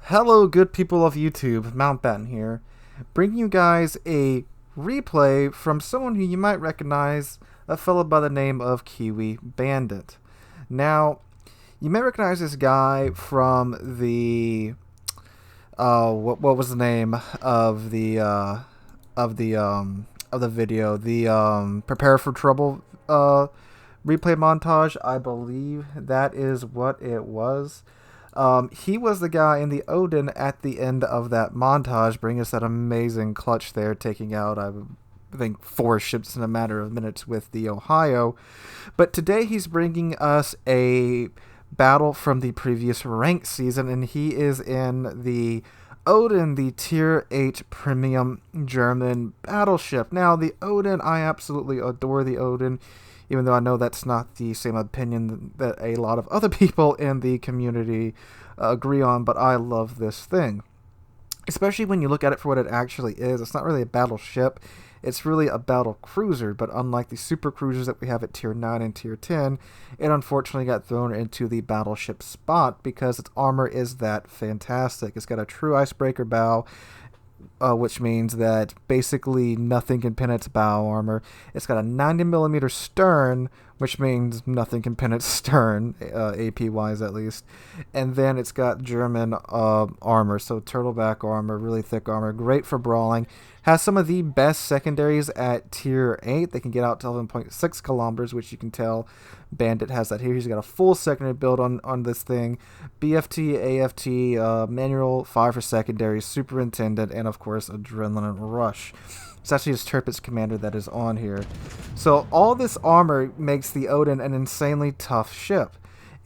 Hello, good people of YouTube. Mountbatten here, bringing you guys a replay from someone who you might recognize, a fellow by the name of KiwiBandit. Now, you may recognize this guy from the what was the name of the video, the Prepare for Trouble replay montage. I believe that is what it was. He was the guy in the Odin at the end of that montage, bringing us that amazing clutch there, taking out, I think, 4 ships in a matter of minutes with the Ohio. But today he's bringing us a battle from the previous ranked season, and he is in the Odin, the Tier 8 Premium German battleship. Now, the Odin, I absolutely adore the Odin, even though I know that's not the same opinion that a lot of other people in the community agree on, but I love this thing. Especially when you look at it for what it actually is. It's not really a battleship, it's really a battle cruiser, but unlike the super cruisers that we have at Tier 9 and Tier 10, it unfortunately got thrown into the battleship spot because its armor is that fantastic. It's got a true icebreaker bow, which means that basically nothing can pin its bow armor. It's got a 90mm stern, which means nothing can pin its stern, AP-wise at least. And then it's got German armor, so turtleback armor, really thick armor, great for brawling. Has some of the best secondaries at Tier 8. They can get out to 11.6 kilometers, which you can tell Bandit has that here. He's got a full secondary build on this thing. BFT, AFT, manual, fire for secondary, superintendent, and of course adrenaline rush. It's actually his Tirpitz commander that is on here. So all this armor makes the Odin an insanely tough ship.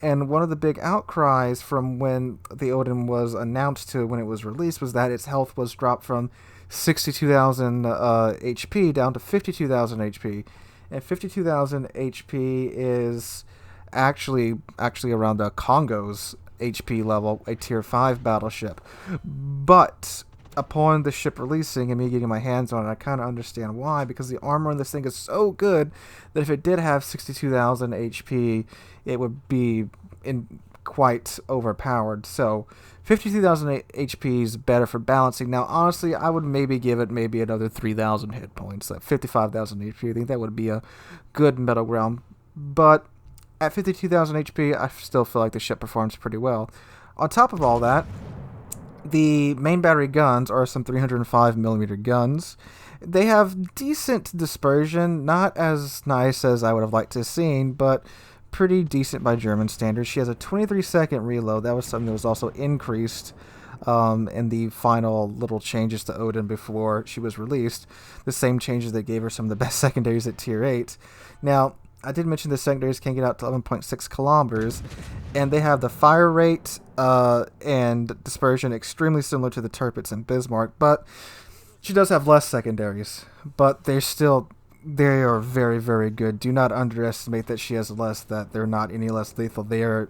And one of the big outcries from when the Odin was announced to when it was released was that its health was dropped from 62,000 HP down to 52,000 HP. And 52,000 HP is actually around the Congo's HP level, a Tier 5 battleship. But upon the ship releasing and me getting my hands on it, I kind of understand why, because the armor on this thing is so good that if it did have 62,000 HP, it would be quite overpowered. So 52,000 HP is better for balancing. Now, honestly, I would maybe give it another 3,000 hit points. At 55,000 HP, I think that would be a good middle ground. But at 52,000 HP, I still feel like the ship performs pretty well. On top of all that, the main battery guns are some 305mm guns. They have decent dispersion, not as nice as I would have liked to have seen, but pretty decent by German standards. She has a 23-second reload. That was something that was also increased in the final little changes to Odin before she was released. The same changes that gave her some of the best secondaries at Tier 8. Now, I did mention the secondaries can get out to 11.6 kilometers, and they have the fire rate and dispersion extremely similar to the Tirpitz and Bismarck, but she does have less secondaries. But they are very, very good. Do not underestimate that she has less, that they're not any less lethal. They are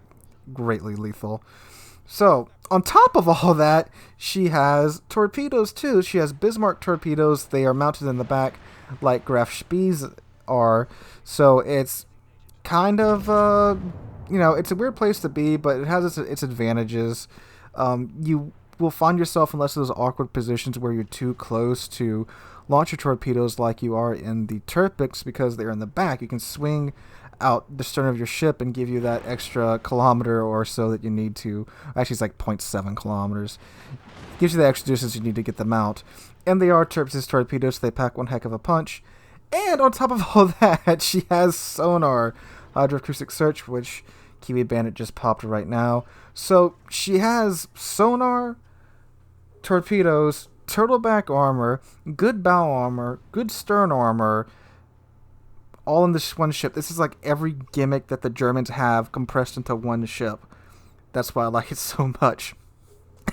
greatly lethal. So, on top of all that, she has torpedoes too. She has Bismarck torpedoes. They are mounted in the back like Graf Spies are. So it's kind of, it's a weird place to be, but it has its advantages. You will find yourself in less of those awkward positions where you're too close to launch your torpedoes like you are in the Tirpitz, because they're in the back. You can swing out the stern of your ship and give you that extra kilometer or so that you need to. Actually, it's like 0.7 kilometers. It gives you the extra distance you need to get them out. And they are Tirpitz's torpedoes, so they pack one heck of a punch. And on top of all that, she has sonar, hydroacoustic search, which KiwiBandit just popped right now. So she has sonar, torpedoes, turtleback armor, good bow armor, good stern armor, all in this one ship. This is like every gimmick that the Germans have compressed into one ship. That's why I like it so much.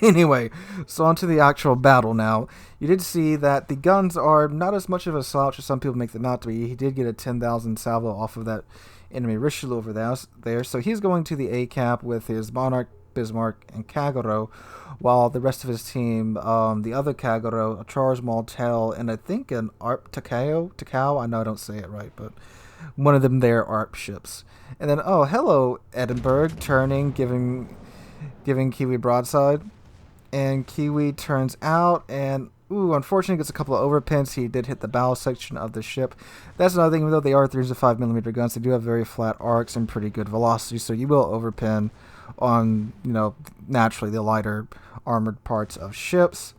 Anyway, so on to the actual battle now. You did see that the guns are not as much of a slouch as some people make them out to be. He did get a 10,000 salvo off of that enemy Richelieu over there. So he's going to the A-cap with his Monarch, Bismarck, and Kagero, while the rest of his team, the other Kagero, a Charles Martel, and I think an ARP Takao, I know I don't say it right, but one of them there ARP ships. And then, oh, hello, Edinburgh, turning, giving Kiwi broadside. And Kiwi turns out and, ooh, unfortunately gets a couple of overpins. He did hit the bow section of the ship. That's another thing, even though they are 305mm guns, they do have very flat arcs and pretty good velocity, so you will overpin on, naturally the lighter armored parts of ships.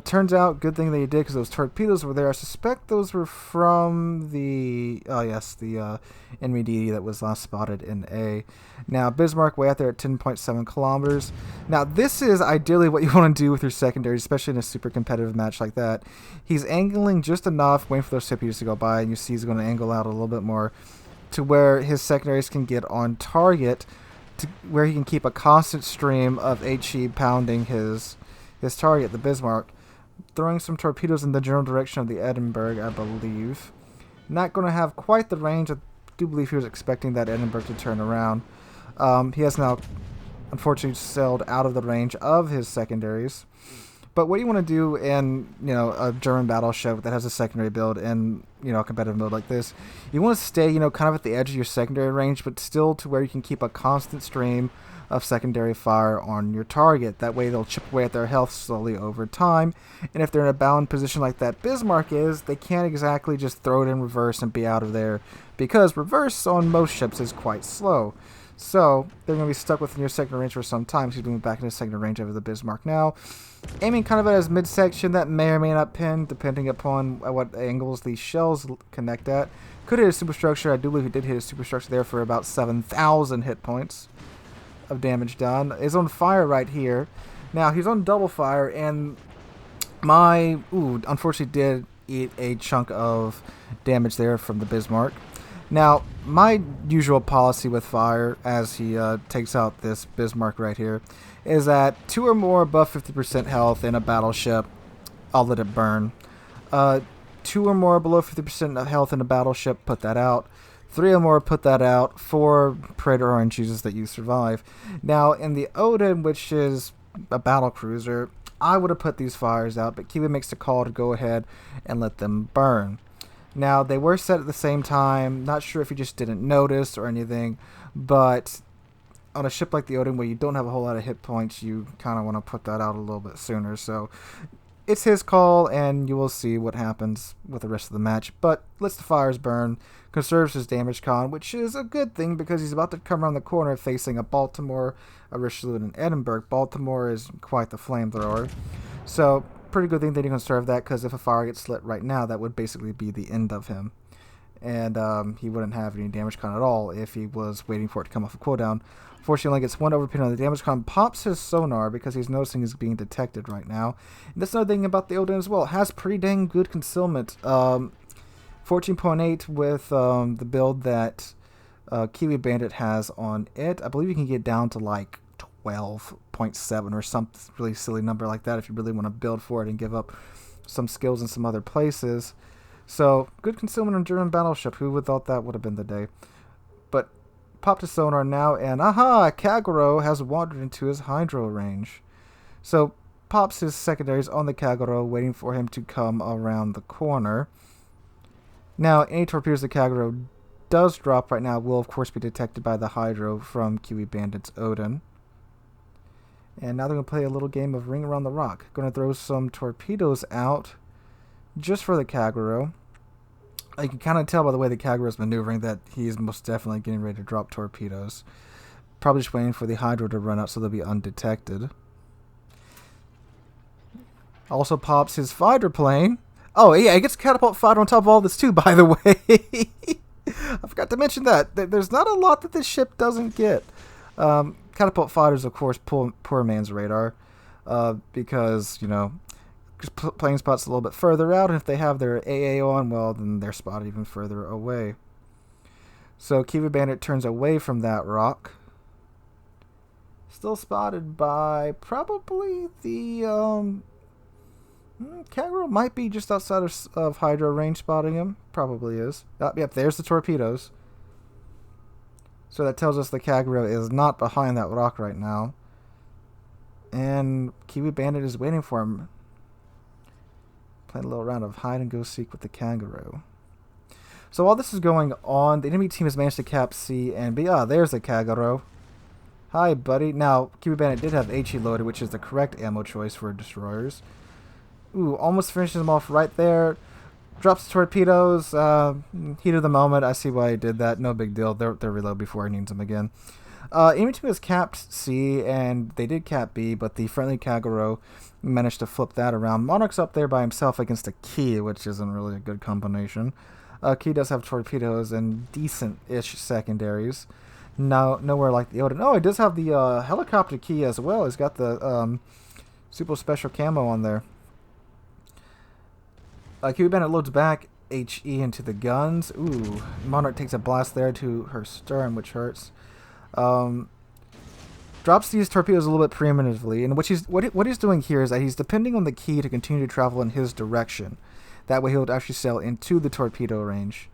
Turns out, good thing that he did because those torpedoes were there. I suspect those were from the enemy DD that was last spotted in A. Now, Bismarck way out there at 10.7 kilometers. Now, this is ideally what you want to do with your secondaries, especially in a super competitive match like that. He's angling just enough, waiting for those torpedoes to go by, and you see he's going to angle out a little bit more to where his secondaries can get on target, to where he can keep a constant stream of HE pounding his target, the Bismarck, throwing some torpedoes in the general direction of the Edinburgh, I believe. Not going to have quite the range. I do believe he was expecting that Edinburgh to turn around. He has now, unfortunately, sailed out of the range of his secondaries. But what you want to do in, a German battleship that has a secondary build in, a competitive mode like this, you want to stay, kind of at the edge of your secondary range, but still to where you can keep a constant stream of secondary fire on your target. That way they'll chip away at their health slowly over time, and if they're in a bound position like that Bismarck is, they can't exactly just throw it in reverse and be out of there, because reverse on most ships is quite slow. So they're going to be stuck within your secondary range for some time. So he's moving back into secondary range over the Bismarck now, aiming kind of at his midsection. That may or may not pin, depending upon what angles these shells connect at. Could hit a superstructure. I do believe he did hit a superstructure there for about 7,000 hit points of damage done. Is on fire right here. Now he's on double fire, and unfortunately did eat a chunk of damage there from the Bismarck. Now, my usual policy with fire, as he takes out this Bismarck right here, is that 2 or more above 50% health in a battleship, I'll let it burn. 2 or more below 50% health in a battleship, put that out. 3 or more, put that out. 4, Praetor RNGs that you survive. Now, in the Odin, which is a battle cruiser, I would have put these fires out, but Kiwi makes the call to go ahead and let them burn. Now, they were set at the same time. Not sure if you just didn't notice or anything, but on a ship like the Odin where you don't have a whole lot of hit points, you kind of want to put that out a little bit sooner. So it's his call, and you will see what happens with the rest of the match. But lets the fires burn, conserves his damage con, which is a good thing because he's about to come around the corner facing a Baltimore, a Richelieu, and an Edinburgh. Baltimore is quite the flamethrower. So pretty good thing that you can conserve that, because if a fire gets lit right now, that would basically be the end of him, and he wouldn't have any damage con at all if he was waiting for it to come off a cooldown. Fortunately, only gets 1 overpin on the damage con, pops his sonar because he's noticing he's being detected right now. And that's another thing about the Odin as well. It has pretty dang good concealment. 14.8 with the build that KiwiBandit has on it. I believe you can get down to like 12.7 or some really silly number like that if you really want to build for it and give up some skills in some other places. So good concealment on German battleship. Who would have thought that would have been the day? But popped his sonar now, and Kagero has wandered into his hydro range. So pops his secondaries on the Kagero, waiting for him to come around the corner. Now, any torpedoes the Kagero does drop right now will of course be detected by the hydro from KiwiBandit's Odin. And now they're going to play a little game of Ring Around the Rock. Going to throw some torpedoes out just for the Kagero. You can kind of tell by the way the Kagero is maneuvering that he's most definitely getting ready to drop torpedoes. Probably just waiting for the hydro to run out so they'll be undetected. Also pops his fighter plane. Oh, yeah, he gets a catapult fighter on top of all this too, by the way. I forgot to mention that. There's not a lot that this ship doesn't get. Catapult fighters, of course, poor man's radar, because, playing spots a little bit further out, and if they have their AA on, well, then they're spotted even further away. So KiwiBandit turns away from that rock. Still spotted by probably the Kagero might be just outside of hydro range spotting him. Probably is. Yep, there's the torpedoes. So that tells us the Kagero is not behind that rock right now. And KiwiBandit is waiting for him. Playing a little round of hide and go seek with the Kagero. So while this is going on, the enemy team has managed to cap C and B. There's the Kagero. Hi, buddy. Now, KiwiBandit did have HE loaded, which is the correct ammo choice for destroyers. Ooh, almost finishes them off right there. Drops the torpedoes. Heat of the moment. I see why he did that. No big deal. They're reload before he needs them again. Enemy team has capped C, and they did cap B, but the friendly Kagero managed to flip that around. Monarch's up there by himself against a Ki, which isn't really a good combination. Ki does have torpedoes and decent-ish secondaries. No, nowhere like the Odin. Oh, he does have the helicopter Ki as well. He's got the super special camo on there. KiwiBandit loads back HE into the guns. Ooh, Monarch takes a blast there to her stern, which hurts. Drops these torpedoes a little bit preemptively, and what he's doing here is that he's depending on the Ki to continue to travel in his direction. That way he'll actually sail into the torpedo range.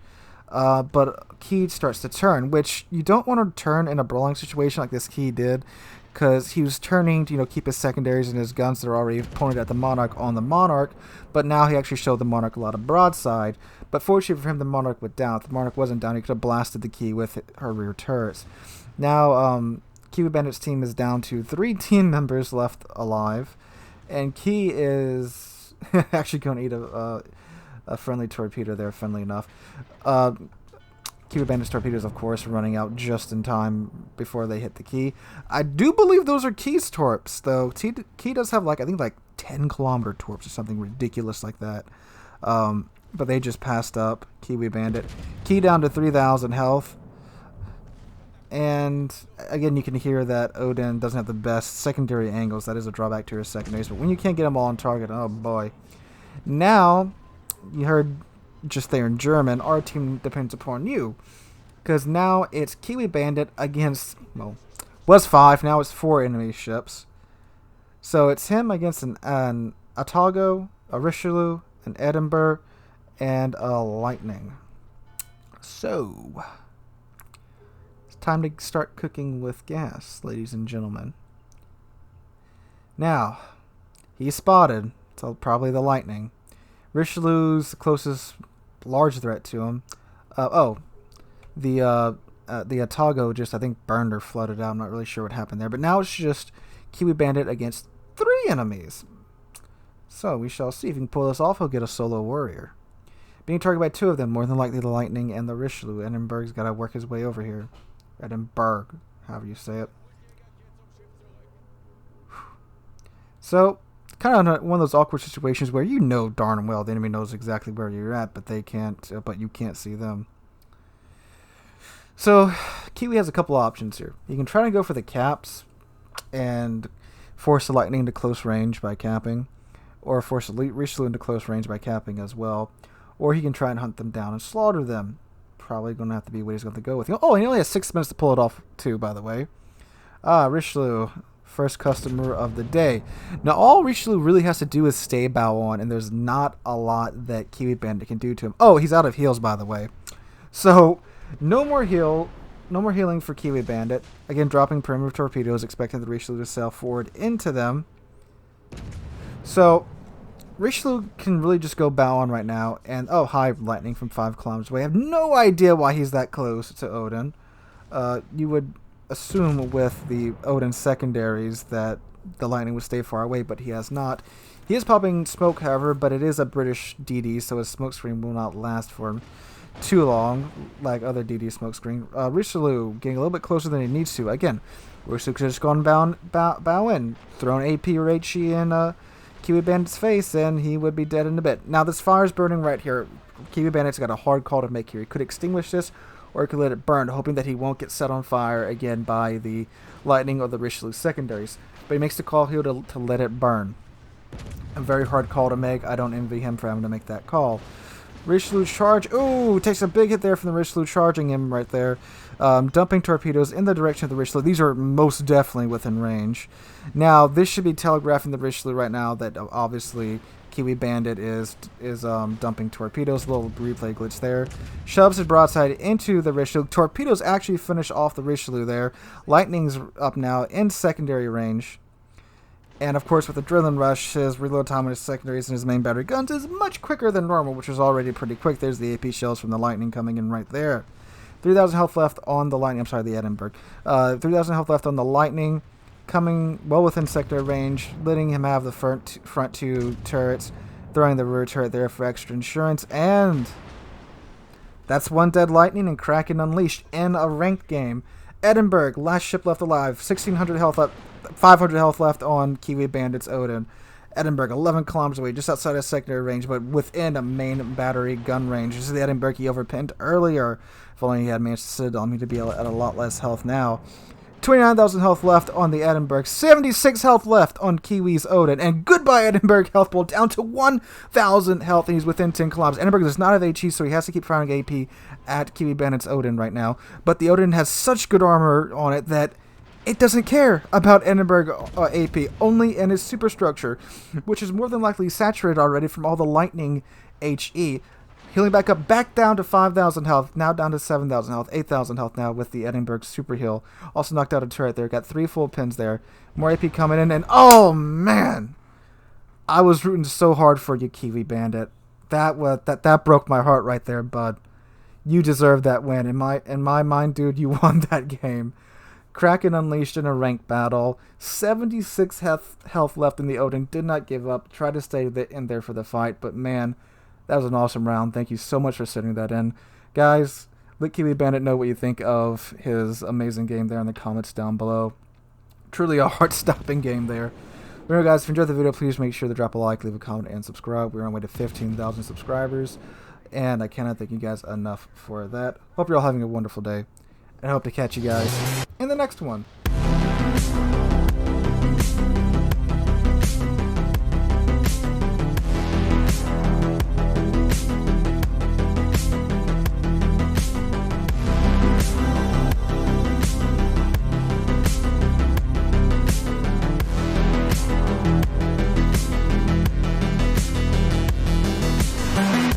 But Ki starts to turn, which you don't want to turn in a brawling situation like this Ki did, because he was turning to keep his secondaries and his guns that are already pointed at the Monarch on the Monarch, but now he actually showed the Monarch a lot of broadside. But fortunately for him, the Monarch went down. If the Monarch wasn't down, he could have blasted the Ki with her rear turrets. Now, KiwiBandit's team is down to 3 team members left alive, and Ki is actually going to eat a friendly torpedo there, friendly enough. KiwiBandit's torpedoes, of course, running out just in time before they hit the Ki. I do believe those are Ki's torps, though. Ki does have, I think 10-kilometer torps or something ridiculous like that. But they just passed up KiwiBandit. Ki down to 3,000 health. And, again, you can hear that Odin doesn't have the best secondary angles. That is a drawback to his secondaries. But when you can't get them all on target, oh boy. Now, you heard just there in German, our team depends upon you. Because now it's KiwiBandit against, well, was 5, now it's 4 enemy ships. So it's him against an Atago, a Richelieu, an Edinburgh, and a Lightning. So, it's time to start cooking with gas, ladies and gentlemen. Now, he's spotted, so probably the Lightning. Richelieu's the closest large threat to him. The Atago just, I think, burned or flooded out. I'm not really sure what happened there. But now it's just KiwiBandit against 3 enemies. So we shall see. If he can pull this off, he'll get a solo warrior. Being targeted by 2 of them, more than likely the Lightning and the Richelieu. Edinburgh's got to work his way over here. Edinburgh, however you say it. So, kind of one of those awkward situations where you know darn well the enemy knows exactly where you're at, but they can't. But you can't see them. So, Kiwi has a couple options here. You can try to go for the caps and force the Lightning into close range by capping, or force the Richelieu into close range by capping as well. Or he can try and hunt them down and slaughter them. Probably going to have to be what he's going to go with. Oh, he only has 6 minutes to pull it off too, by the way. Richelieu. First customer of the day. Now, all Richelieu really has to do is stay bow on, and there's not a lot that KiwiBandit can do to him. Oh, he's out of heals, by the way. So, no more healing for KiwiBandit. Again, dropping perimeter torpedoes, expecting the Richelieu to sail forward into them. So, Richelieu can really just go bow on right now, and oh, hi, Lightning from 5 kilometers away. I have no idea why he's that close to Odin. You would assume with the Odin secondaries that the Lightning would stay far away, but he has not. He is popping smoke, however, but it is a British DD, so his smoke screen will not last for too long, like other DD smoke screen. Richelieu getting a little bit closer than he needs to. Again, Richelieu could have just gone bow in, thrown AP or HE in KiwiBandit's face, and he would be dead in a bit. Now, this fire is burning right here. KiwiBandit's got a hard call to make here. He could extinguish this, or he could let it burn, hoping that he won't get set on fire again by the Lightning or the Richelieu secondaries. But he makes the call here to let it burn. A very hard call to make. I don't envy him for having to make that call. Richelieu charge. Ooh, takes a big hit there from the Richelieu, charging him right there. Dumping torpedoes in the direction of the Richelieu. These are most definitely within range. Now, this should be telegraphing the Richelieu right now that obviously KiwiBandit is dumping torpedoes. A little replay glitch there. Shoves his broadside into the Richelieu. Torpedoes actually finish off the Richelieu there. Lightning's up now in secondary range. And of course, with the Adrenaline Rush, his reload time on his secondaries and his main battery guns is much quicker than normal, which was already pretty quick. There's the AP shells from the Lightning coming in right there. 3,000 health left on the Lightning. I'm sorry, the Edinburgh. 3,000 health left on the Lightning. Coming well within sector range, letting him have the front two turrets. Throwing the rear turret there for extra insurance. And that's one dead Lightning and Kraken Unleashed in a ranked game. Edinburgh, last ship left alive. 1,600 health up. 500 health left on KiwiBandit's Odin. Edinburgh, 11 kilometers away, just outside of secondary range, but within a main battery gun range. This is the Edinburgh he overpinned earlier. If only he had managed to sit on me to be at a lot less health now. 29,000 health left on the Edinburgh. 76 health left on Kiwi's Odin. And goodbye, Edinburgh health pool, down to 1,000 health, and he's within 10 kilometers. Edinburgh does not have HE, so he has to keep firing AP at KiwiBandit's Odin right now. But the Odin has such good armor on it that it doesn't care about Edinburgh AP, only in his superstructure, which is more than likely saturated already from all the Lightning HE. Healing back down to 5,000 health, now down to 7,000 health, 8,000 health now with the Edinburgh super heal. Also knocked out a turret there, got 3 full pins there. More AP coming in, and oh man! I was rooting so hard for you, KiwiBandit. That broke my heart right there, bud. You deserve that win. In my mind, dude, you won that game. Kraken Unleashed in a ranked battle. 76 health left in the Odin. Did not give up. Tried to stay in there for the fight. But man, that was an awesome round. Thank you so much for sending that in. Guys, let KiwiBandit know what you think of his amazing game there in the comments down below. Truly a heart-stopping game there. Remember, guys, if you enjoyed the video, please make sure to drop a like, leave a comment, and subscribe. We're on our way to 15,000 subscribers. And I cannot thank you guys enough for that. Hope you're all having a wonderful day. And I hope to catch you guys in the next one.